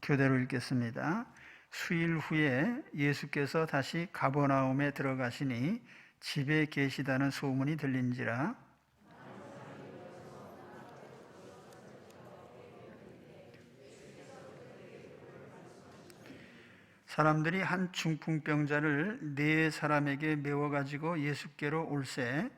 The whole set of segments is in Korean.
교대로 읽겠습니다. 수일 후에 예수께서 다시 가버나움에 들어가시니 집에 계시다는 소문이 들린지라. 사람들이 한 중풍병자를 네 사람에게 메워 가지고 예수께로 올세.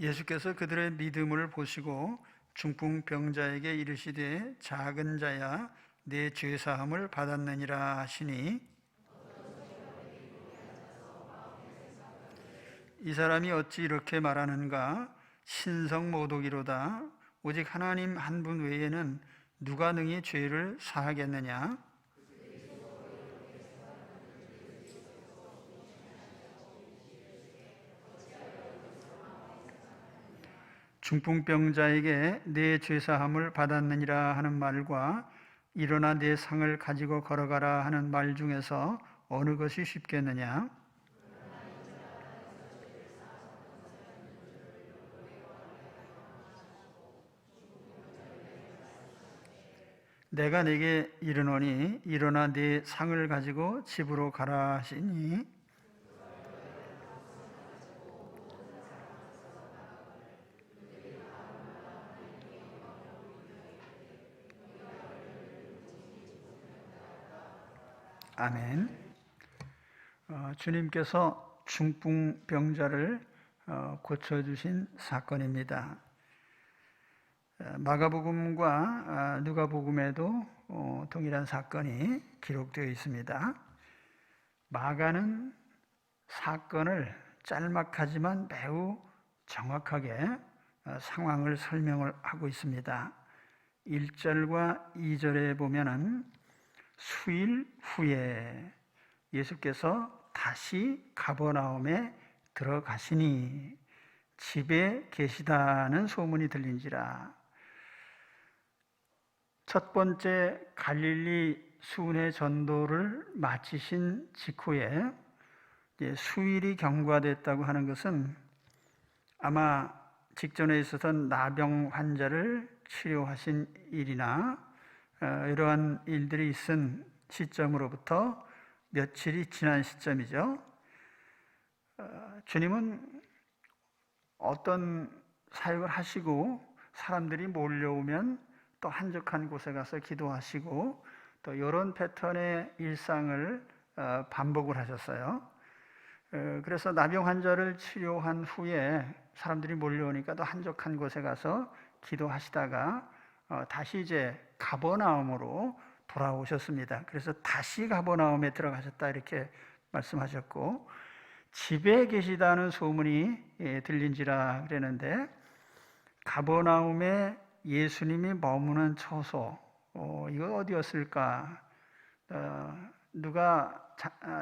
예수께서 그들의 믿음을 보시고 중풍병자에게 이르시되 작은 자야 내 죄사함을 받았느니라 하시니, 이 사람이 어찌 이렇게 말하는가? 신성모독이로다. 오직 하나님 한 분 외에는 누가 능히 죄를 사하겠느냐? 중풍병자에게 내 죄사함을 받았느니라 하는 말과 일어나 내 상을 가지고 걸어가라 하는 말 중에서 어느 것이 쉽겠느냐? 내가 네게 이르노니 일어나 네 상을 가지고 집으로 가라 하시니, 아멘. 주님께서 중풍병자를 고쳐주신 사건입니다. 마가복음과 누가복음에도 동일한 사건이 기록되어 있습니다. 마가는 사건을 짤막하지만 매우 정확하게 상황을 설명을 하고 있습니다. 1절과 2절에 보면은 수일 후에 예수께서 다시 가버나움에 들어가시니 집에 계시다는 소문이 들린지라. 첫 번째 갈릴리 순회 전도를 마치신 직후에 수일이 경과됐다고 하는 것은 아마 직전에 있었던 나병 환자를 치료하신 일이나 이러한 일들이 있은 시점으로부터 며칠이 지난 시점이죠. 주님은 어떤 사역을 하시고 사람들이 몰려오면 또 한적한 곳에 가서 기도하시고 또 이런 패턴의 일상을 반복을 하셨어요. 그래서 나병 환자를 치료한 후에 사람들이 몰려오니까 또 한적한 곳에 가서 기도하시다가 다시 이제 가버나움으로 돌아오셨습니다. 그래서 다시 가버나움에 들어가셨다 이렇게 말씀하셨고, 집에 계시다는 소문이 들린지라 그랬는데, 가버나움에 예수님이 머무는 처소, 이거 어디였을까? 누가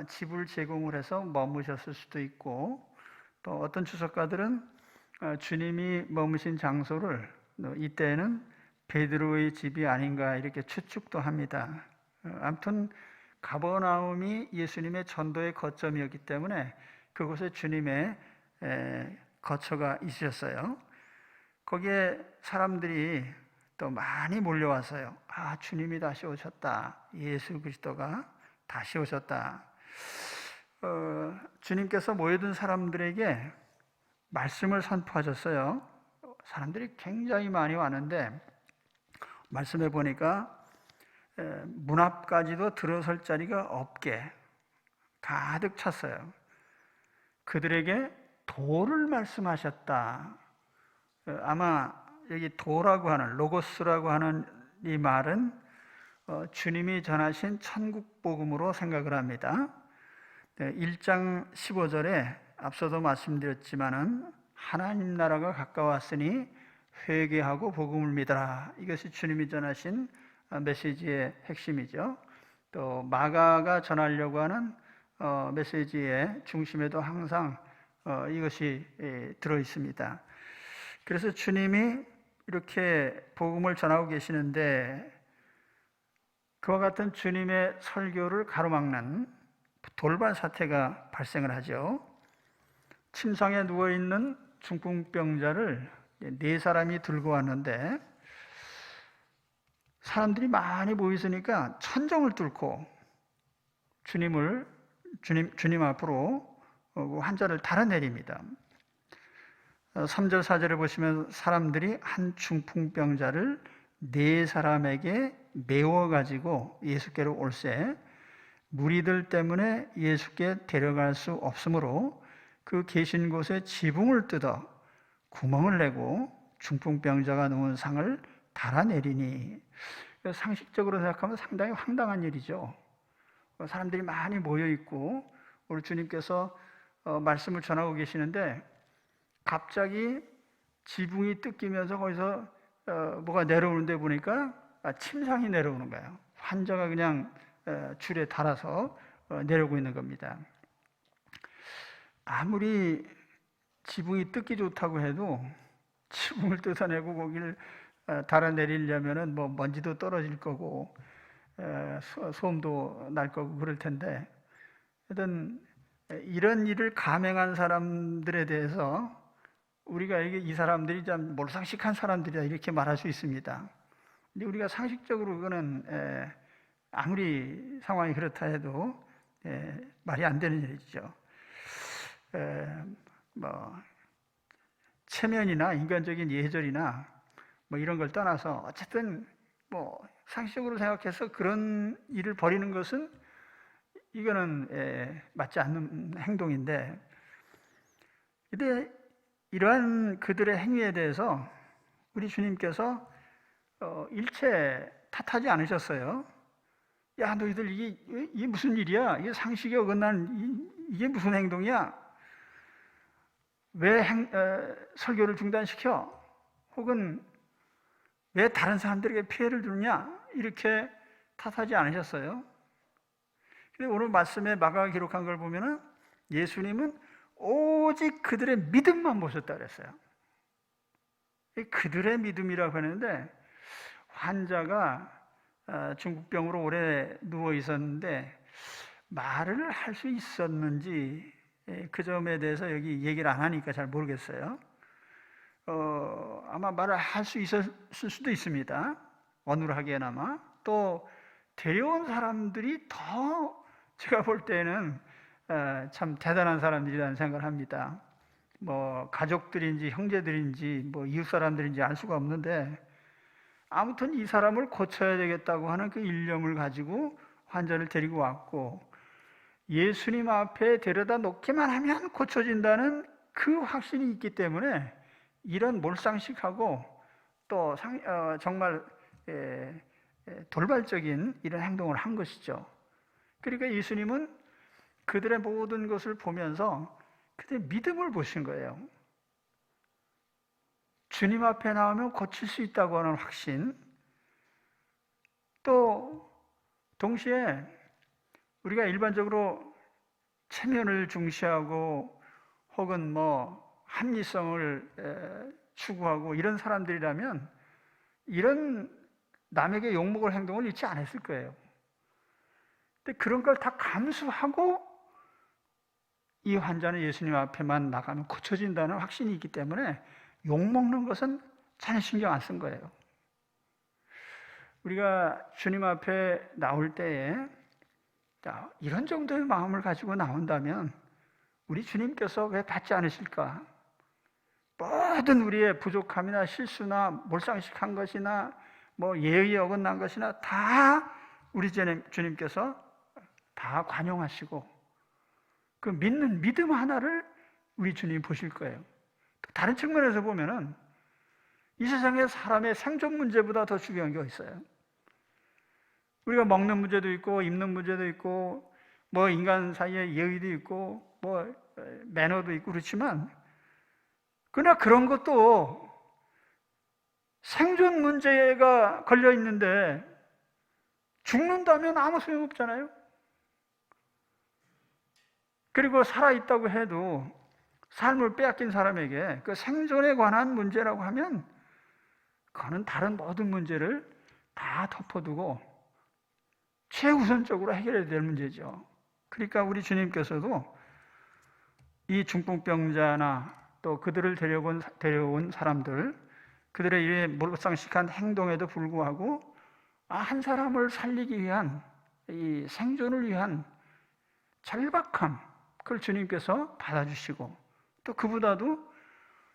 집을 제공을 해서 머무셨을 수도 있고, 또 어떤 주석가들은 주님이 머무신 장소를 이때는 베드로의 집이 아닌가 이렇게 추측도 합니다. 아무튼 가버나움이 예수님의 전도의 거점이었기 때문에 그곳에 주님의 거처가 있으셨어요. 거기에 사람들이 또 많이 몰려와서요. 주님이 다시 오셨다. 예수 그리스도가 다시 오셨다. 주님께서 모여든 사람들에게 말씀을 선포하셨어요. 사람들이 굉장히 많이 왔는데 말씀해 보니까 문 앞까지도 들어설 자리가 없게 가득 찼어요. 그들에게 도를 말씀하셨다. 아마 여기 도라고 하는, 로고스라고 하는 이 말은 주님이 전하신 천국 복음으로 생각을 합니다. 1장 15절에 앞서도 말씀드렸지만은 하나님 나라가 가까웠으니 회개하고 복음을 믿어라. 이것이 주님이 전하신 메시지의 핵심이죠. 또 마가가 전하려고 하는 메시지의 중심에도 항상 이것이 들어 있습니다. 그래서 주님이 이렇게 복음을 전하고 계시는데 그와 같은 주님의 설교를 가로막는 돌발 사태가 발생을 하죠. 침상에 누워있는 중풍병자를 네 사람이 들고 왔는데 사람들이 많이 모였으니까 천정을 뚫고 주님 앞으로 환자를 달아내립니다. 3절 4절에 보시면 사람들이 한 중풍병자를 네 사람에게 메워가지고 예수께로 올세 무리들 때문에 예수께 데려갈 수 없으므로 그 계신 곳에 지붕을 뜯어 구멍을 내고 중풍병자가 누운 상을 달아내리니, 상식적으로 생각하면 상당히 황당한 일이죠. 사람들이 많이 모여있고 우리 주님께서 말씀을 전하고 계시는데 갑자기 지붕이 뜯기면서 거기서 뭐가 내려오는데 보니까 침상이 내려오는 거예요. 환자가 그냥 줄에 달아서 내려오고 있는 겁니다. 아무리 지붕이 뜯기 좋다고 해도 지붕을 뜯어내고 거기를 달아내리려면은 뭐 먼지도 떨어질 거고 소음도 날 거고 그럴 텐데, 하여튼 이런 일을 감행한 사람들에 대해서 우리가 이 사람들이 참 몰상식한 사람들이다 이렇게 말할 수 있습니다. 근데 우리가 상식적으로 그거는 아무리 상황이 그렇다 해도 말이 안 되는 일이죠. 뭐 체면이나 인간적인 예절이나 뭐 이런 걸 떠나서 어쨌든 뭐 상식적으로 생각해서 그런 일을 벌이는 것은 이거는 맞지 않는 행동인데, 근데 이러한 그들의 행위에 대해서 우리 주님께서 일체 탓하지 않으셨어요. 야, 너희들 이게 무슨 일이야? 이게 상식에 어긋난 이게 무슨 행동이야? 왜 설교를 중단시켜? 혹은 왜 다른 사람들에게 피해를 주느냐? 이렇게 탓하지 않으셨어요. 근데 오늘 말씀에 마가가 기록한 걸 보면은 예수님은 오직 그들의 믿음만 보셨다 그랬어요. 그들의 믿음이라고 하는데, 환자가 중풍병으로 오래 누워 있었는데 말을 할 수 있었는지 그 점에 대해서 여기 얘기를 안 하니까 잘 모르겠어요. 아마 말을 할 수 있었을 수도 있습니다. 어눌하게나마. 또 데려온 사람들이 더 제가 볼 때는 참 대단한 사람들이라는 생각을 합니다. 뭐 가족들인지 형제들인지 뭐 이웃 사람들인지 알 수가 없는데 아무튼 이 사람을 고쳐야 되겠다고 하는 그 일념을 가지고 환자를 데리고 왔고, 예수님 앞에 데려다 놓기만 하면 고쳐진다는 그 확신이 있기 때문에 이런 몰상식하고 또 정말 돌발적인 이런 행동을 한 것이죠. 그러니까 예수님은 그들의 모든 것을 보면서 그들의 믿음을 보신 거예요. 주님 앞에 나오면 고칠 수 있다고 하는 확신, 또 동시에 우리가 일반적으로 체면을 중시하고 혹은 뭐 합리성을 추구하고 이런 사람들이라면 이런 남에게 욕먹을 행동을 잃지 않았을 거예요. 근데 그런 걸 다 감수하고 이 환자는 예수님 앞에만 나가면 고쳐진다는 확신이 있기 때문에 욕먹는 것은 전혀 신경 안 쓴 거예요. 우리가 주님 앞에 나올 때에 이런 정도의 마음을 가지고 나온다면 우리 주님께서 왜 받지 않으실까? 모든 우리의 부족함이나 실수나 몰상식한 것이나 뭐 예의에 어긋난 것이나 다 우리 주님께서 다 관용하시고 그 믿는 믿음 하나를 우리 주님 보실 거예요. 다른 측면에서 보면은 이 세상에 사람의 생존 문제보다 더 중요한 게 있어요. 우리가 먹는 문제도 있고 입는 문제도 있고 뭐 인간 사이에 예의도 있고 뭐 매너도 있고 그렇지만, 그러나 그런 것도 생존 문제가 걸려 있는데 죽는다면 아무 소용없잖아요. 그리고 살아있다고 해도 삶을 빼앗긴 사람에게 그 생존에 관한 문제라고 하면 그거는 다른 모든 문제를 다 덮어두고 최우선적으로 해결해야 될 문제죠. 그러니까 우리 주님께서도 이 중풍병자나 또 그들을 데려온 사람들, 그들의 이 몰상식한 행동에도 불구하고 한 사람을 살리기 위한, 이 생존을 위한 절박함, 그걸 주님께서 받아주시고, 또 그보다도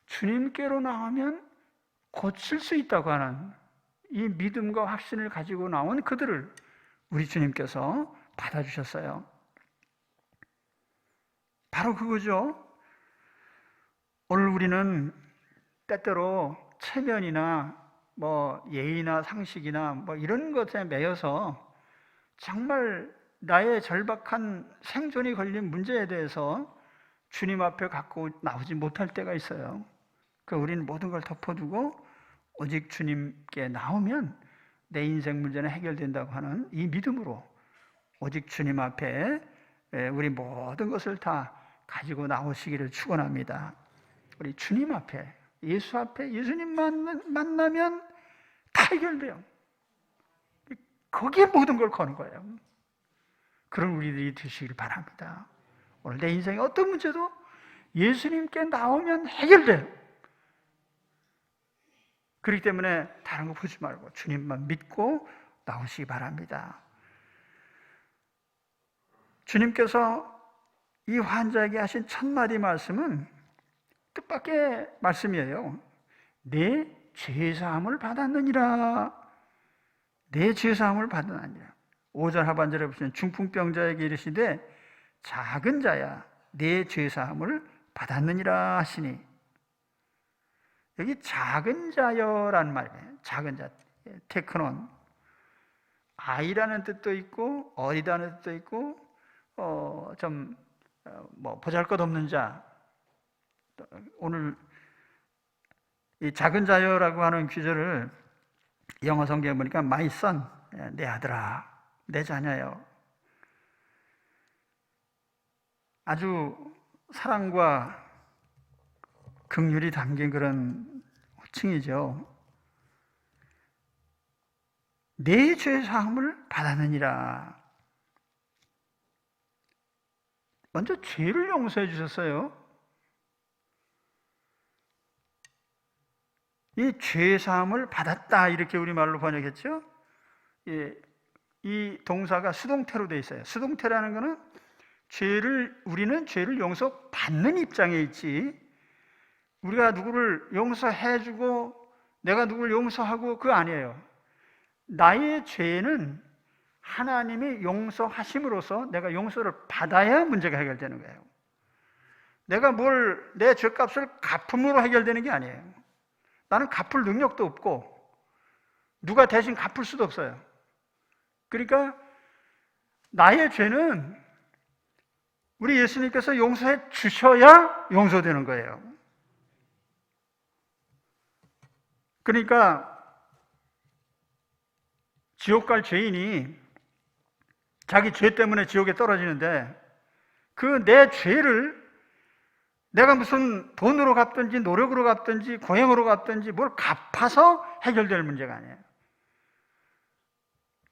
주님께로 나오면 고칠 수 있다고 하는 이 믿음과 확신을 가지고 나온 그들을 우리 주님께서 받아주셨어요. 바로 그거죠. 오늘 우리는 때때로 체면이나 예의나 상식이나 이런 것에 매여서 정말 나의 절박한 생존이 걸린 문제에 대해서 주님 앞에 갖고 나오지 못할 때가 있어요. 그러니까 우리는 모든 걸 덮어두고 오직 주님께 나오면 내 인생 문제는 해결된다고 하는 이 믿음으로 오직 주님 앞에 우리 모든 것을 다 가지고 나오시기를 축원합니다. 우리 주님 앞에, 예수 앞에, 예수님만 만나면 다 해결돼요. 거기에 모든 걸 거는 거예요. 그런 우리들이 되시길 바랍니다. 오늘 내 인생의 어떤 문제도 예수님께 나오면 해결돼요. 그렇기 때문에 다른 거 보지 말고 주님만 믿고 나오시기 바랍니다. 주님께서 이 환자에게 하신 첫 마디 말씀은 뜻밖의 말씀이에요. 내 죄사함을 받았느니라. 내 죄사함을 받았느니라. 5절 하반절에 보시면 중풍병자에게 이르시되 작은 자야 내 죄사함을 받았느니라 하시니, 여기 작은 자여라는 말이에요. 작은 자, 테크논. 아이라는 뜻도 있고 어리다는 뜻도 있고 보잘것없는 자. 오늘 이 작은 자여라고 하는 구절을 영어 성경에 보니까 my son, 내 아들아, 내 자녀요. 아주 사랑과 긍휼이 담긴 그런 호칭이죠. 내 죄 사함을 받았느니라. 먼저 죄를 용서해 주셨어요. 이 죄 사함을 받았다, 이렇게 우리말로 번역했죠. 이 동사가 수동태로 되어 있어요. 수동태라는 것은 우리는 죄를 용서받는 입장에 있지, 우리가 누구를 용서해주고 내가 누구를 용서하고 그거 아니에요. 나의 죄는 하나님이 용서하심으로써 내가 용서를 받아야 문제가 해결되는 거예요. 내가 내 죄값을 갚음으로 해결되는 게 아니에요. 나는 갚을 능력도 없고 누가 대신 갚을 수도 없어요. 그러니까 나의 죄는 우리 예수님께서 용서해 주셔야 용서되는 거예요. 그러니까 지옥 갈 죄인이 자기 죄 때문에 지옥에 떨어지는데 그 내 죄를 내가 무슨 돈으로 갚든지 노력으로 갚든지 고행으로 갚든지 뭘 갚아서 해결될 문제가 아니에요.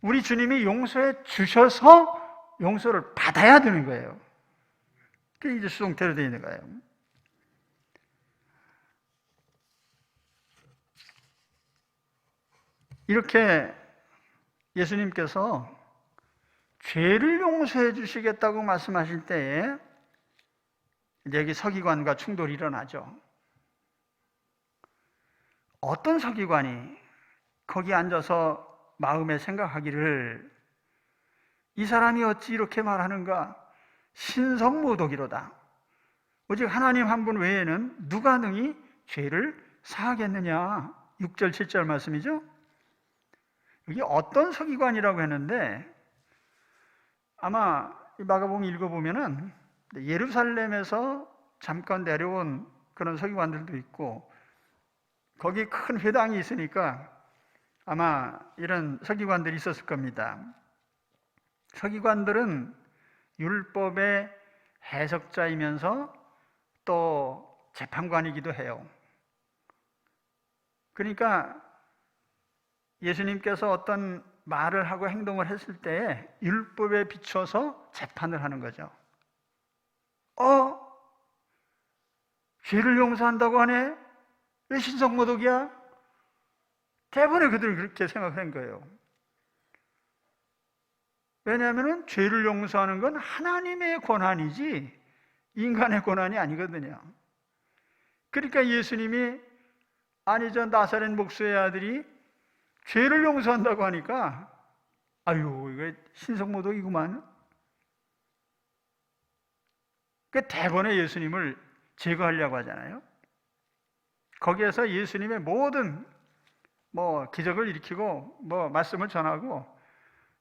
우리 주님이 용서해 주셔서 용서를 받아야 되는 거예요. 그게 이제 수동태로 되어 있는 거예요. 이렇게 예수님께서 죄를 용서해 주시겠다고 말씀하실 때에 여기 서기관과 충돌이 일어나죠. 어떤 서기관이 거기 앉아서 마음에 생각하기를 이 사람이 어찌 이렇게 말하는가? 신성모독이로다. 오직 하나님 한 분 외에는 누가 능히 죄를 사하겠느냐. 6절 7절 말씀이죠. 여기 어떤 서기관이라고 했는데 아마 마가복음 읽어보면은 예루살렘에서 잠깐 내려온 그런 서기관들도 있고 거기 큰 회당이 있으니까 아마 이런 서기관들이 있었을 겁니다. 서기관들은 율법의 해석자이면서 또 재판관이기도 해요. 그러니까 예수님께서 어떤 말을 하고 행동을 했을 때 율법에 비춰서 재판을 하는 거죠. 죄를 용서한다고 하네? 왜 신성모독이야? 대부분의 그들은 그렇게 생각한 거예요. 왜냐하면 죄를 용서하는 건 하나님의 권한이지 인간의 권한이 아니거든요. 그러니까 예수님이 아니 저 나사렛 목수의 아들이 죄를 용서한다고 하니까 아유 이거 신성모독이구만. 그 대번에 예수님을 제거하려고 하잖아요. 거기에서 예수님의 모든 기적을 일으키고 말씀을 전하고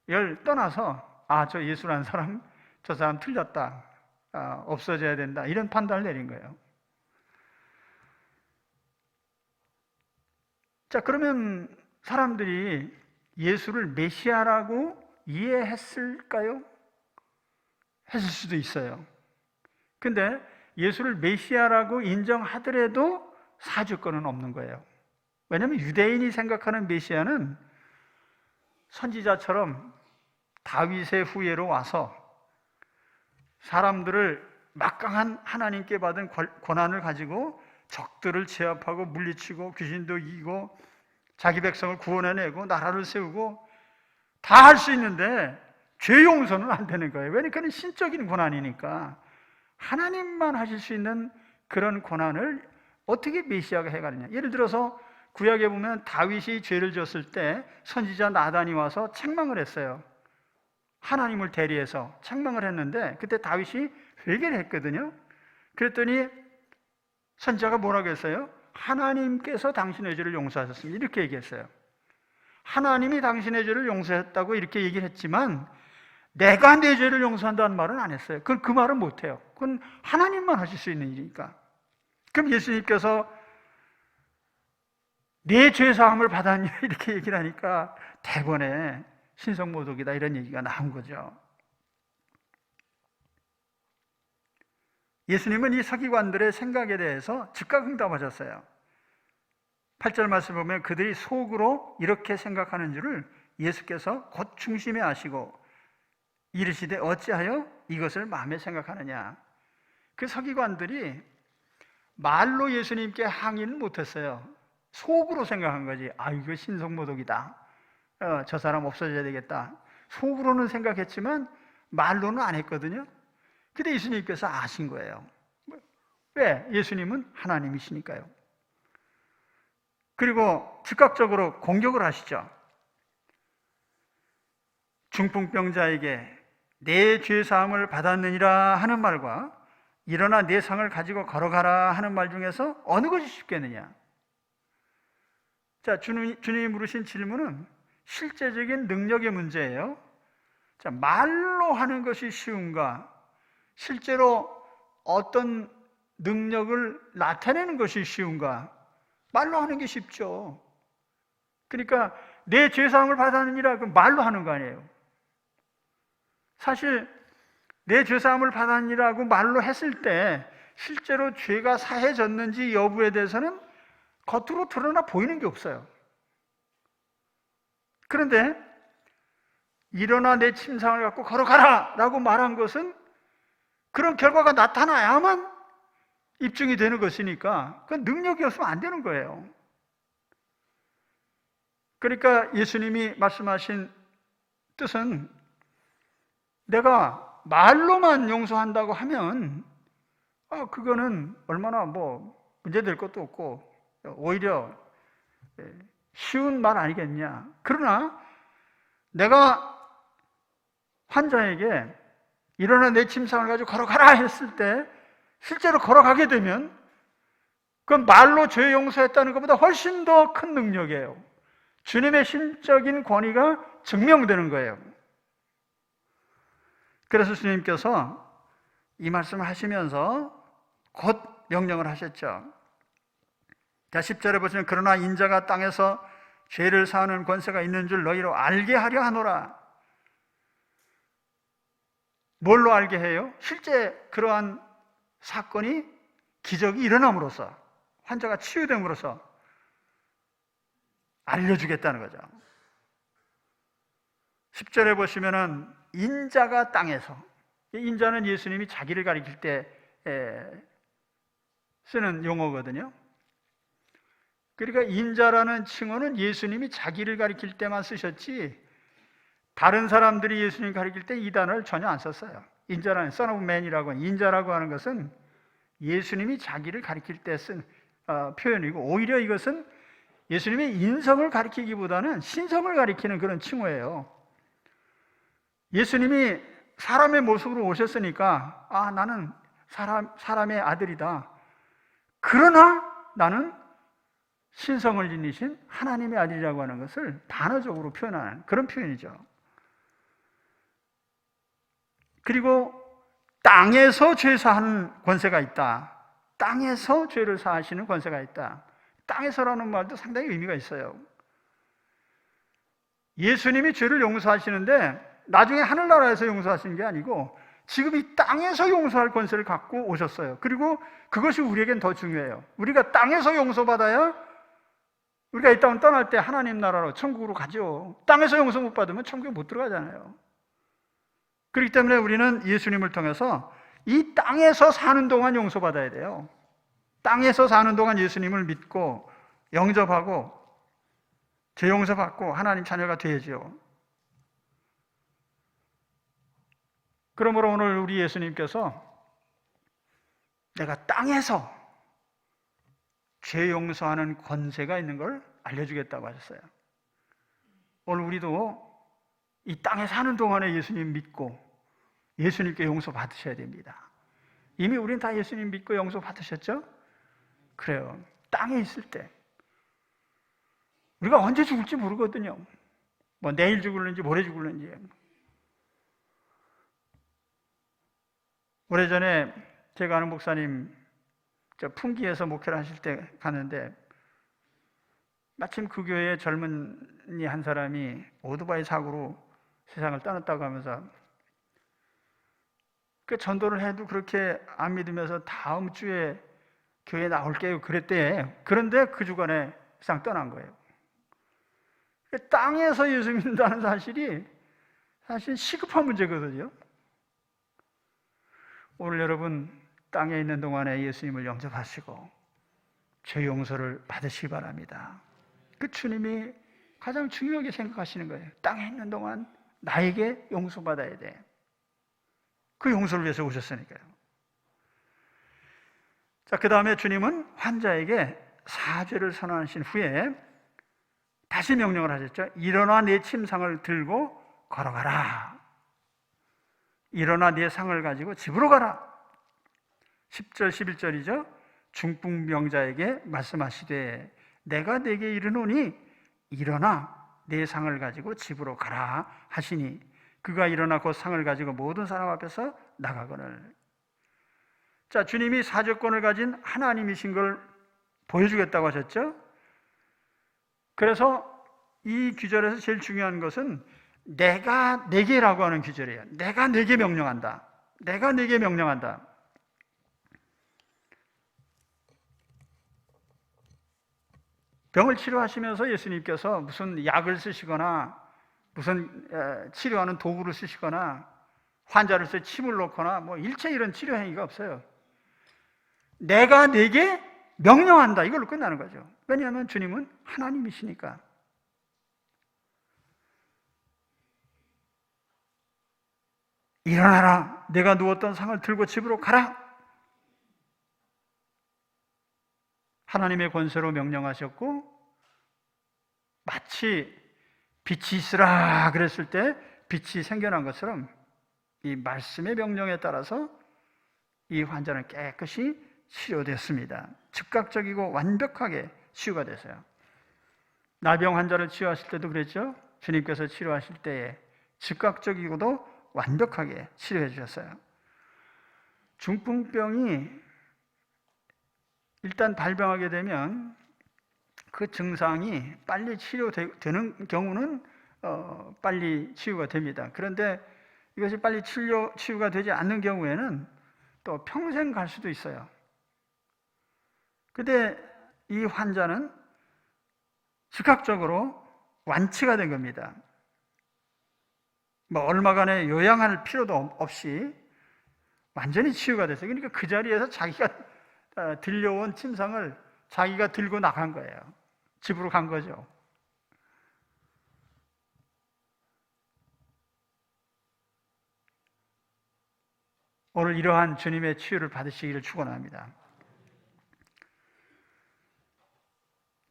열 떠나서 저 예수라는 사람 저 사람 틀렸다. 없어져야 된다. 이런 판단을 내린 거예요. 자, 그러면 사람들이 예수를 메시아라고 이해했을까요? 했을 수도 있어요. 근데 예수를 메시아라고 인정하더라도 사주권은 없는 거예요. 왜냐하면 유대인이 생각하는 메시아는 선지자처럼 다윗의 후예로 와서 사람들을 막강한 하나님께 받은 권한을 가지고 적들을 제압하고 물리치고 귀신도 이기고 자기 백성을 구원해내고 나라를 세우고 다 할 수 있는데 죄 용서는 안 되는 거예요. 왜냐하면 그건 신적인 권한이니까. 하나님만 하실 수 있는 그런 권한을 어떻게 메시아가 해가느냐. 예를 들어서 구약에 보면 다윗이 죄를 졌을 때 선지자 나단이 와서 책망을 했어요. 하나님을 대리해서 책망을 했는데 그때 다윗이 회개를 했거든요. 그랬더니 선지자가 뭐라고 했어요? 하나님께서 당신의 죄를 용서하셨습니다. 이렇게 얘기했어요. 하나님이 당신의 죄를 용서했다고 이렇게 얘기를 했지만 내가 내 죄를 용서한다는 말은 안 했어요. 그 말은 못 해요. 그건 하나님만 하실 수 있는 일이니까. 그럼 예수님께서 내 죄사함을 받았냐 이렇게 얘기를 하니까 대번에 신성모독이다 이런 얘기가 나온 거죠. 예수님은 이 서기관들의 생각에 대해서 즉각 응답하셨어요. 8절 말씀 보면 그들이 속으로 이렇게 생각하는 줄을 예수께서 곧 중심에 아시고 이르시되 어찌하여 이것을 마음에 생각하느냐. 그 서기관들이 말로 예수님께 항의는 못했어요. 속으로 생각한 거지. 이거 신성모독이다. 저 사람 없어져야 되겠다. 속으로는 생각했지만 말로는 안 했거든요. 근데 예수님께서 아신 거예요. 왜? 예수님은 하나님이시니까요. 그리고 즉각적으로 공격을 하시죠. 중풍병자에게 내 죄사함을 받았느니라 하는 말과 일어나 내 상을 가지고 걸어가라 하는 말 중에서 어느 것이 쉽겠느냐? 자, 주님이 물으신 질문은 실제적인 능력의 문제예요. 자, 말로 하는 것이 쉬운가? 실제로 어떤 능력을 나타내는 것이 쉬운가? 말로 하는 게 쉽죠. 그러니까 내 죄사함을 받았느니라 그 말로 하는 거 아니에요. 사실 내 죄사함을 받았느니라고 말로 했을 때 실제로 죄가 사해졌는지 여부에 대해서는 겉으로 드러나 보이는 게 없어요. 그런데 일어나 내 침상을 갖고 걸어가라 라고 말한 것은 그런 결과가 나타나야만 입증이 되는 것이니까 그 능력이 없으면 안 되는 거예요. 그러니까 예수님이 말씀하신 뜻은 내가 말로만 용서한다고 하면 그거는 얼마나 문제될 것도 없고 오히려 쉬운 말 아니겠냐. 그러나 내가 환자에게 일어나 내 침상을 가지고 걸어가라 했을 때 실제로 걸어가게 되면 그건 말로 죄 용서했다는 것보다 훨씬 더 큰 능력이에요. 주님의 신적인 권위가 증명되는 거예요. 그래서 주님께서 이 말씀을 하시면서 곧 명령을 하셨죠. 자, 10절에 보시면 그러나 인자가 땅에서 죄를 사하는 권세가 있는 줄 너희로 알게 하려 하노라. 뭘로 알게 해요? 실제 그러한 사건이 기적이 일어남으로써 환자가 치유됨으로써 알려주겠다는 거죠. 10절에 보시면은 인자가 땅에서, 인자는 예수님이 자기를 가리킬 때 쓰는 용어거든요. 그러니까 인자라는 칭호는 예수님이 자기를 가리킬 때만 쓰셨지 다른 사람들이 예수님 가리킬 때 이 단어를 전혀 안 썼어요. 인자라는 Son of Man이라고 하는 인자라고 하는 것은 예수님이 자기를 가리킬 때 쓴 표현이고 오히려 이것은 예수님의 인성을 가리키기보다는 신성을 가리키는 그런 칭호예요. 예수님이 사람의 모습으로 오셨으니까 나는 사람의 아들이다. 그러나 나는 신성을 지니신 하나님의 아들이라고 하는 것을 단어적으로 표현하는 그런 표현이죠. 그리고 땅에서 죄 사하는 권세가 있다. 땅에서 죄를 사하시는 권세가 있다. 땅에서라는 말도 상당히 의미가 있어요. 예수님이 죄를 용서하시는데 나중에 하늘나라에서 용서하시는 게 아니고 지금 이 땅에서 용서할 권세를 갖고 오셨어요. 그리고 그것이 우리에겐 더 중요해요. 우리가 땅에서 용서받아야 우리가 이 땅을 떠날 때 하나님 나라로 천국으로 가죠. 땅에서 용서 못 받으면 천국에 못 들어가잖아요. 그렇기 때문에 우리는 예수님을 통해서 이 땅에서 사는 동안 용서받아야 돼요. 땅에서 사는 동안 예수님을 믿고 영접하고 죄 용서받고 하나님 자녀가 되야죠. 그러므로 오늘 우리 예수님께서 내가 땅에서 죄 용서하는 권세가 있는 걸 알려주겠다고 하셨어요. 오늘 우리도 이 땅에 사는 동안에 예수님 믿고 예수님께 용서 받으셔야 됩니다. 이미 우리는 다 예수님 믿고 용서 받으셨죠? 그래요. 땅에 있을 때 우리가 언제 죽을지 모르거든요. 뭐 내일 죽을는지 모레 죽을는지. 오래전에 제가 아는 목사님 풍기에서 목회를 하실 때 갔는데 마침 그 교회에 젊은이 한 사람이 오토바이 사고로 세상을 떠났다고 하면서 그 전도를 해도 그렇게 안 믿으면서 다음 주에 교회에 나올게요 그랬대. 그런데 그 주간에 세상 떠난 거예요. 땅에서 예수 믿는다는 사실이 사실 시급한 문제거든요. 오늘 여러분 땅에 있는 동안에 예수님을 영접하시고 죄 용서를 받으시기 바랍니다. 그 주님이 가장 중요하게 생각하시는 거예요. 땅에 있는 동안 나에게 용서받아야 돼. 그 용서를 위해서 오셨으니까요. 자, 그 다음에 주님은 환자에게 사죄를 선언하신 후에 다시 명령을 하셨죠. 일어나 내 침상을 들고 걸어가라. 일어나 네 상을 가지고 집으로 가라. 10절 11절이죠. 중풍병자에게 말씀하시되 내가 네게 이르노니 일어나 네 상을 가지고 집으로 가라 하시니 그가 일어나 곧 상을 가지고 모든 사람 앞에서 나가거늘. 자, 주님이 사죄권을 가진 하나님이신 걸 보여주겠다고 하셨죠. 그래서 이 규절에서 제일 중요한 것은 내가 내게라고 하는 규절이에요. 내가 내게 명령한다. 내가 내게 명령한다. 병을 치료하시면서 예수님께서 무슨 약을 쓰시거나 무슨 치료하는 도구를 쓰시거나 환자를 써 침을 놓거나 뭐 일체 이런 치료 행위가 없어요. 내가 내게 명령한다. 이걸로 끝나는 거죠. 왜냐하면 주님은 하나님이시니까. 일어나라. 내가 누웠던 상을 들고 집으로 가라. 하나님의 권세로 명령하셨고 마치 빛이 있으라 그랬을 때 빛이 생겨난 것처럼 이 말씀의 명령에 따라서 이 환자는 깨끗이 치료됐습니다. 즉각적이고 완벽하게 치유가 됐어요. 나병 환자를 치유하실 때도 그랬죠. 주님께서 치료하실 때에 즉각적이고도 완벽하게 치료해 주셨어요. 중풍병이 일단 발병하게 되면 그 증상이 빨리 치료되는 경우는 빨리 치유가 됩니다. 그런데 이것이 빨리 치유가 되지 않는 경우에는 또 평생 갈 수도 있어요. 근데 이 환자는 즉각적으로 완치가 된 겁니다. 뭐 얼마간의 요양할 필요도 없이 완전히 치유가 됐어요. 그러니까 그 자리에서 자기가 들려온 침상을 자기가 들고 나간 거예요. 집으로 간 거죠. 오늘 이러한 주님의 치유를 받으시기를 축원합니다.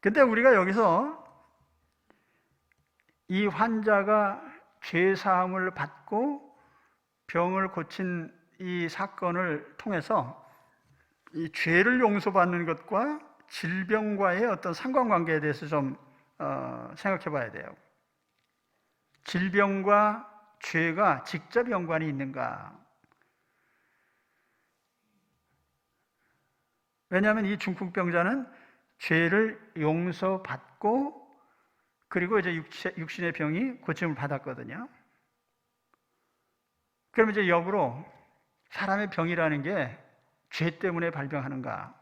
근데 우리가 여기서 이 환자가 죄 사함을 받고 병을 고친 이 사건을 통해서 이 죄를 용서받는 것과 질병과의 어떤 상관관계에 대해서 좀 생각해 봐야 돼요. 질병과 죄가 직접 연관이 있는가? 왜냐하면 이 중풍병자는 죄를 용서받고 그리고 이제 육신의 병이 고침을 받았거든요. 그러면 이제 역으로 사람의 병이라는 게 죄 때문에 발병하는가?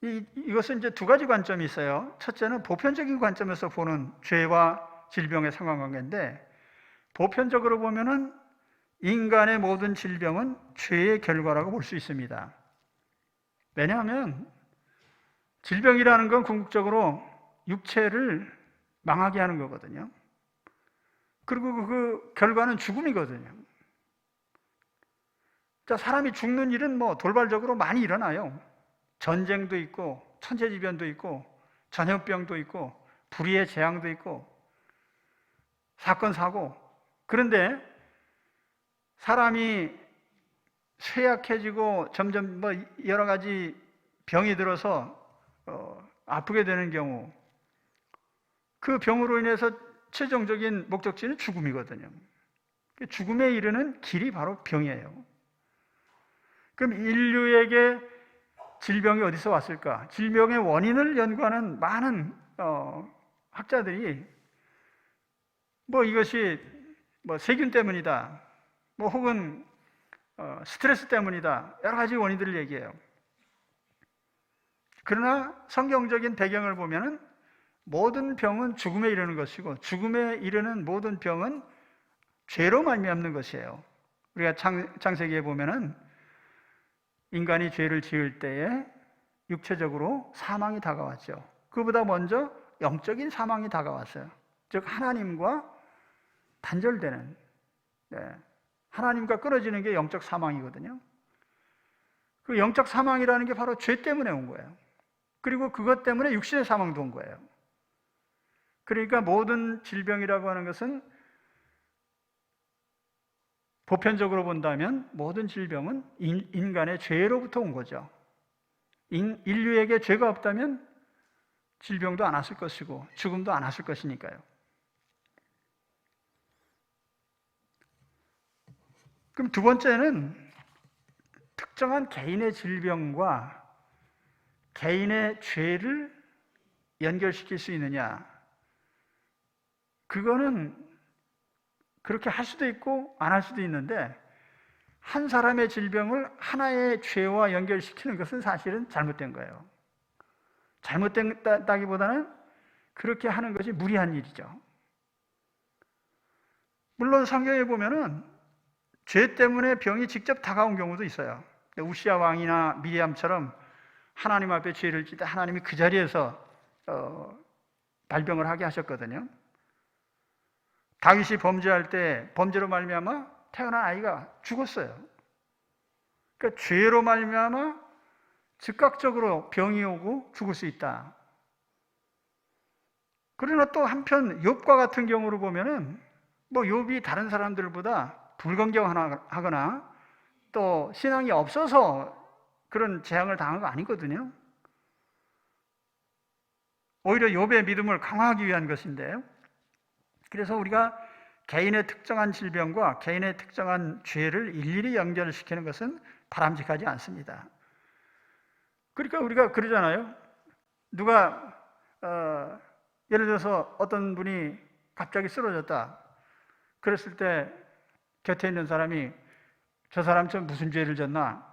이것은 이제 두 가지 관점이 있어요. 첫째는 보편적인 관점에서 보는 죄와 질병의 상관관계인데, 보편적으로 보면은 인간의 모든 질병은 죄의 결과라고 볼 수 있습니다. 왜냐하면 질병이라는 건 궁극적으로 육체를 망하게 하는 거거든요. 그리고 그 결과는 죽음이거든요. 자, 사람이 죽는 일은 뭐 돌발적으로 많이 일어나요. 전쟁도 있고, 천재지변도 있고, 전염병도 있고, 불의의 재앙도 있고, 사건, 사고. 그런데 사람이 쇠약해지고 점점 뭐 여러 가지 병이 들어서 아프게 되는 경우, 그 병으로 인해서 최종적인 목적지는 죽음이거든요. 죽음에 이르는 길이 바로 병이에요. 그럼 인류에게 질병이 어디서 왔을까? 질병의 원인을 연구하는 많은 학자들이 뭐 이것이 뭐 세균 때문이다, 뭐 혹은 스트레스 때문이다, 여러 가지 원인들을 얘기해요. 그러나 성경적인 배경을 보면은 모든 병은 죽음에 이르는 것이고, 죽음에 이르는 모든 병은 죄로 말미암는 것이에요. 우리가 창세기에 보면은 인간이 죄를 지을 때에 육체적으로 사망이 다가왔죠. 그보다 먼저 영적인 사망이 다가왔어요. 즉 하나님과 단절되는, 하나님과 끊어지는 게 영적 사망이거든요. 그 영적 사망이라는 게 바로 죄 때문에 온 거예요. 그리고 그것 때문에 육신의 사망도 온 거예요. 그러니까 모든 질병이라고 하는 것은 보편적으로 본다면 모든 질병은 인간의 죄로부터 온 거죠. 인류에게 죄가 없다면 질병도 안 왔을 것이고 죽음도 안 왔을 것이니까요. 그럼 두 번째는 특정한 개인의 질병과 개인의 죄를 연결시킬 수 있느냐? 그거는 그렇게 할 수도 있고 안 할 수도 있는데, 한 사람의 질병을 하나의 죄와 연결시키는 것은 사실은 잘못된 거예요. 잘못됐다기보다는 그렇게 하는 것이 무리한 일이죠. 물론 성경에 보면은 죄 때문에 병이 직접 다가온 경우도 있어요. 우시야 왕이나 미리암처럼 하나님 앞에 죄를 지다 하나님이 그 자리에서 발병을 하게 하셨거든요. 다윗이 범죄할 때 범죄로 말미암아 태어난 아이가 죽었어요. 그러니까 죄로 말미암아 즉각적으로 병이 오고 죽을 수 있다. 그러나 또 한편 욥과 같은 경우를 보면은 뭐 욥이 다른 사람들보다 불건강하거나 또 신앙이 없어서 그런 재앙을 당한 거 아니거든요. 오히려 욥의 믿음을 강화하기 위한 것인데요. 그래서 우리가 개인의 특정한 질병과 개인의 특정한 죄를 일일이 연결시키는 것은 바람직하지 않습니다. 그러니까 우리가 그러잖아요. 누가 예를 들어서 어떤 분이 갑자기 쓰러졌다. 그랬을 때 곁에 있는 사람이 저 사람처럼 무슨 죄를 졌나?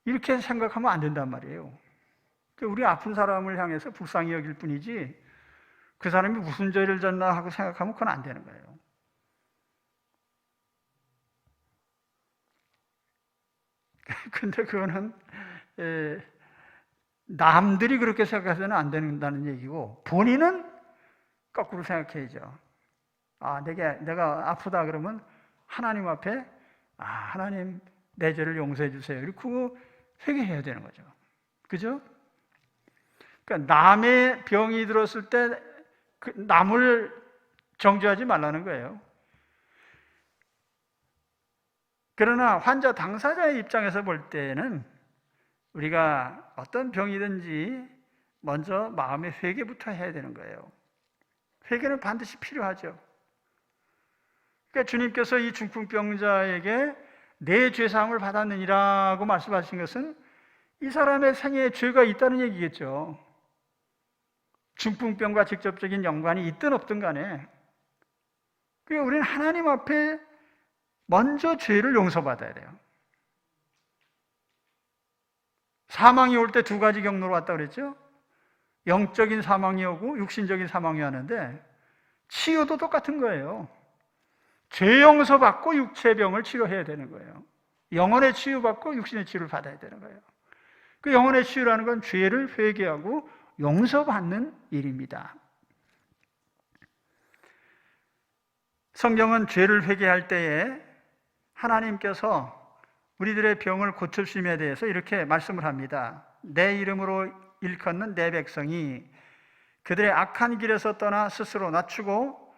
이렇게 생각하면 안 된단 말이에요. 우리 아픈 사람을 향해서 불쌍히 여길 뿐이지 그 사람이 무슨 죄를 졌나 하고 생각하면 그건 안 되는 거예요. 근데 그거는 남들이 그렇게 생각해서는 안 된다는 얘기고 본인은 거꾸로 생각해야죠. 내가 아프다 그러면 하나님 앞에 하나님 내 죄를 용서해 주세요. 이렇게 회개해야 되는 거죠. 그죠? 그러니까 남의 병이 들었을 때 남을 정죄하지 말라는 거예요. 그러나 환자 당사자의 입장에서 볼 때는 우리가 어떤 병이든지 먼저 마음의 회개부터 해야 되는 거예요. 회개는 반드시 필요하죠. 그러니까 주님께서 이 중풍병자에게 내 죄사함을 받았느니라고 말씀하신 것은 이 사람의 생애에 죄가 있다는 얘기겠죠. 중풍병과 직접적인 연관이 있든 없든 간에 그러니까 우리는 하나님 앞에 먼저 죄를 용서받아야 돼요. 사망이 올 때 두 가지 경로로 왔다 그랬죠? 영적인 사망이 오고 육신적인 사망이 왔는데 치유도 똑같은 거예요. 죄 용서받고 육체의 병을 치료해야 되는 거예요. 영혼의 치유받고 육신의 치유를 받아야 되는 거예요. 그 영혼의 치유라는 건 죄를 회개하고 용서받는 일입니다. 성경은 죄를 회개할 때에 하나님께서 우리들의 병을 고쳐주심에 대해서 이렇게 말씀을 합니다. 내 이름으로 일컫는 내 백성이 그들의 악한 길에서 떠나 스스로 낮추고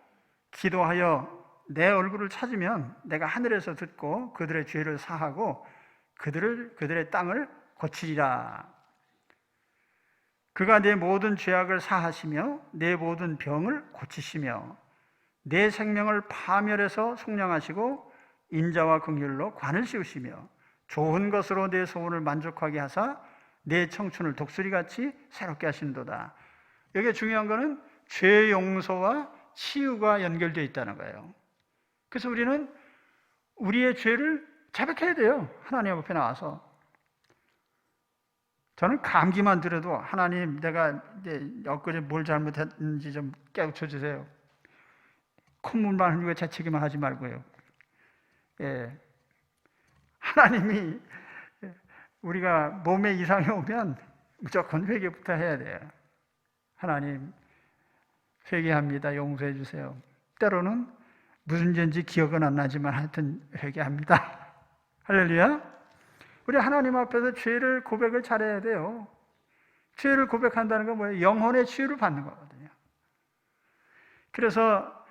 기도하여 내 얼굴을 찾으면 내가 하늘에서 듣고 그들의 죄를 사하고 그들의 땅을 고치리라. 그가 내 모든 죄악을 사하시며 내 모든 병을 고치시며 내 생명을 파멸해서 속량하시고 인자와 긍휼로 관을 씌우시며 좋은 것으로 내 소원을 만족하게 하사 내 청춘을 독수리같이 새롭게 하신도다. 여기에 중요한 것은 죄 용서와 치유가 연결되어 있다는 거예요. 그래서 우리는 우리의 죄를 자백해야 돼요. 하나님 앞에 나와서. 저는 감기만 들어도 하나님 내가 엊그제 뭘 잘못했는지 좀 깨우쳐 주세요. 콧물만 흘리고 재채기만 하지 말고요. 하나님이 우리가 몸에 이상이 오면 무조건 회개부터 해야 돼요. 하나님 회개합니다. 용서해 주세요. 때로는 무슨 죄인지 기억은 안 나지만 하여튼 회개합니다. 할렐루야. 우리 하나님 앞에서 죄를 고백을 잘해야 돼요. 죄를 고백한다는 건 뭐예요? 영혼의 치유를 받는 거거든요. 그래서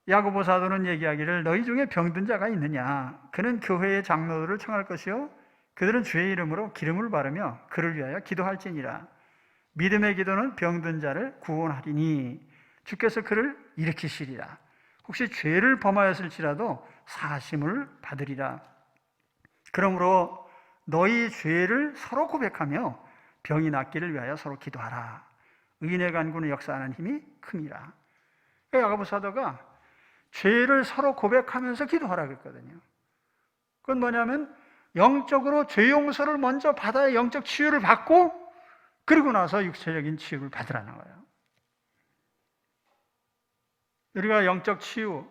야고보 사도는 얘기하기를 너희 중에 병든 자가 있느냐? 그는 교회의 장로들을 청할 것이요 그들은 주의 이름으로 기름을 바르며 그를 위하여 기도할지니라. 믿음의 기도는 병든 자를 구원하리니 주께서 그를 일으키시리라. 혹시 죄를 범하였을지라도 사하심을 받으리라. 그러므로 너희 죄를 서로 고백하며 병이 낫기를 위하여 서로 기도하라. 의인의 간구는 역사하는 힘이 큼이라. 야고보 사도가 죄를 서로 고백하면서 기도하라 그랬거든요. 그건 뭐냐면 영적으로 죄 용서를 먼저 받아야 영적 치유를 받고 그리고 나서 육체적인 치유를 받으라는 거예요. 우리가 영적 치유,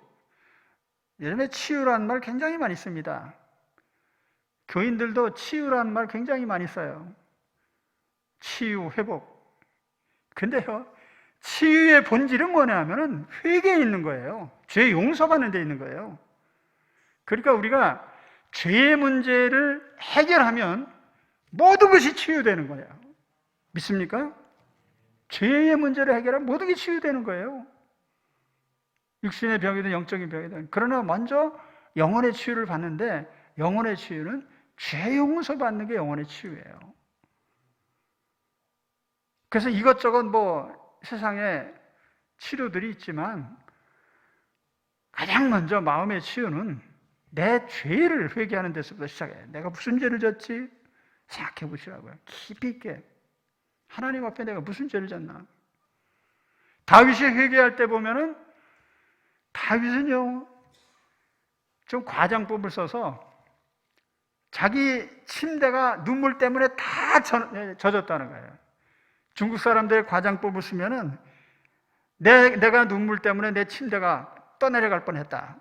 예전에 치유라는 말 굉장히 많이 씁니다. 교인들도 치유라는 말 굉장히 많이 써요. 치유, 회복. 근데요, 치유의 본질은 뭐냐면 회개에 있는 거예요. 죄 용서받는 데 있는 거예요. 그러니까 우리가 죄의 문제를 해결하면 모든 것이 치유되는 거예요. 믿습니까? 죄의 문제를 해결하면 모든 게 치유되는 거예요. 육신의 병이든 영적인 병이든. 그러나 먼저 영혼의 치유를 받는데 영혼의 치유는 죄 용서 받는 게 영혼의 치유예요. 그래서 이것저것 세상에 치료들이 있지만 가장 먼저 마음의 치유는 내 죄를 회개하는 데서부터 시작해요. 내가 무슨 죄를 졌지? 생각해 보시라고요. 깊이 있게. 하나님 앞에 내가 무슨 죄를 졌나? 다윗이 회개할 때 보면은 다윗은요, 좀 과장법을 써서 자기 침대가 눈물 때문에 다 젖었다는 거예요. 중국 사람들의 과장법을 쓰면은 내가 눈물 때문에 내 침대가 떠내려갈 뻔했다.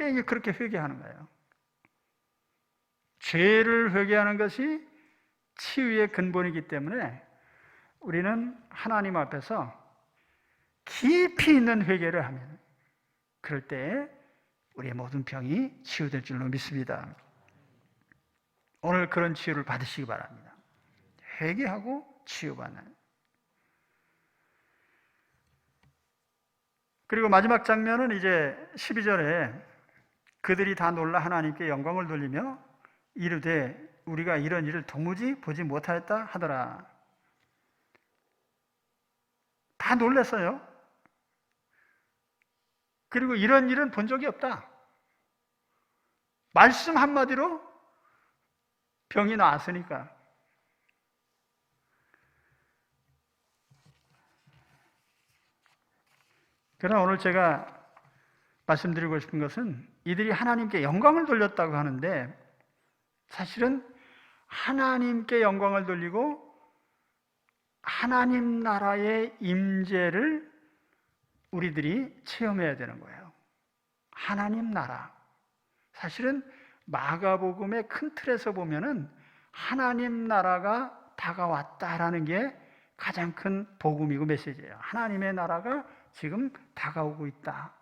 이게 그렇게 회개하는 거예요. 죄를 회개하는 것이 치유의 근본이기 때문에 우리는 하나님 앞에서 깊이 있는 회개를 하면 그럴 때 우리의 모든 병이 치유될 줄로 믿습니다. 오늘 그런 치유를 받으시기 바랍니다. 회개하고 치유받는. 그리고 마지막 장면은 이제 12절에 그들이 다 놀라 하나님께 영광을 돌리며 이르되 우리가 이런 일을 도무지 보지 못하였다 하더라. 다 놀랐어요. 그리고 이런 일은 본 적이 없다. 말씀 한마디로 병이 나았으니까. 그러나 오늘 제가 말씀드리고 싶은 것은 이들이 하나님께 영광을 돌렸다고 하는데 사실은 하나님께 영광을 돌리고 하나님 나라의 임재를 우리들이 체험해야 되는 거예요. 하나님 나라. 사실은 마가복음의 큰 틀에서 보면은 하나님 나라가 다가왔다라는 게 가장 큰 복음이고 메시지예요. 하나님의 나라가 지금 다가오고 있다.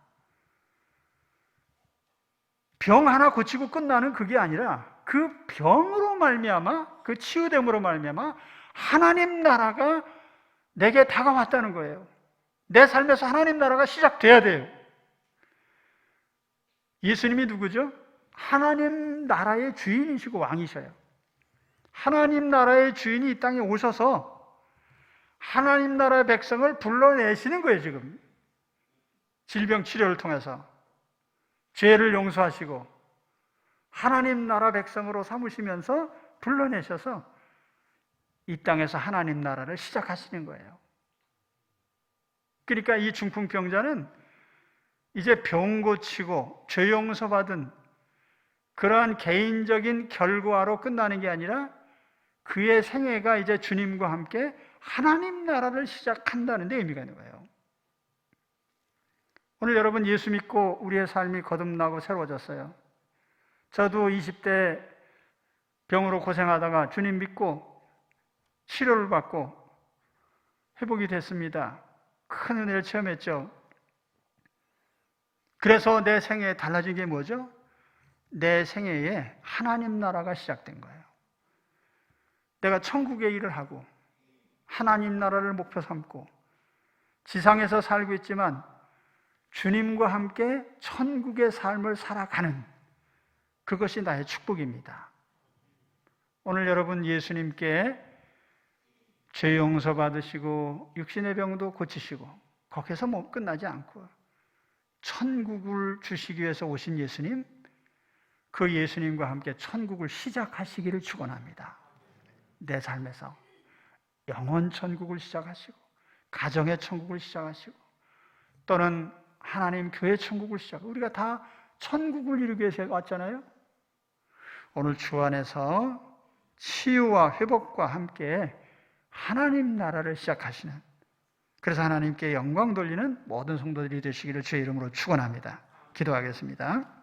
병 하나 고치고 끝나는 그게 아니라 그 병으로 말미암아, 그 치유됨으로 말미암아 하나님 나라가 내게 다가왔다는 거예요. 내 삶에서 하나님 나라가 시작돼야 돼요. 예수님이 누구죠? 하나님 나라의 주인이시고 왕이셔요. 하나님 나라의 주인이 이 땅에 오셔서 하나님 나라의 백성을 불러내시는 거예요, 지금. 질병 치료를 통해서. 죄를 용서하시고 하나님 나라 백성으로 삼으시면서 불러내셔서 이 땅에서 하나님 나라를 시작하시는 거예요. 그러니까 이 중풍병자는 이제 병 고치고 죄 용서받은 그러한 개인적인 결과로 끝나는 게 아니라 그의 생애가 이제 주님과 함께 하나님 나라를 시작한다는 데 의미가 있는 거예요. 오늘 여러분 예수 믿고 우리의 삶이 거듭나고 새로워졌어요. 저도 20대 병으로 고생하다가 주님 믿고 치료를 받고 회복이 됐습니다. 큰 은혜를 체험했죠. 그래서 내 생애에 달라진 게 뭐죠? 내 생애에 하나님 나라가 시작된 거예요. 내가 천국의 일을 하고 하나님 나라를 목표 삼고 지상에서 살고 있지만 주님과 함께 천국의 삶을 살아가는 그것이 나의 축복입니다. 오늘 여러분 예수님께 죄 용서 받으시고 육신의 병도 고치시고 거기서 뭐 끝나지 않고 천국을 주시기 위해서 오신 예수님, 그 예수님과 함께 천국을 시작하시기를 축원합니다. 내 삶에서 영원 천국을 시작하시고 가정의 천국을 시작하시고 또는 하나님 교회 천국을 시작하고 우리가 다 천국을 이루기 위해서 왔잖아요. 오늘 주 안에서 치유와 회복과 함께 하나님 나라를 시작하시는, 그래서 하나님께 영광 돌리는 모든 성도들이 되시기를 주의 이름으로 축원합니다. 기도하겠습니다.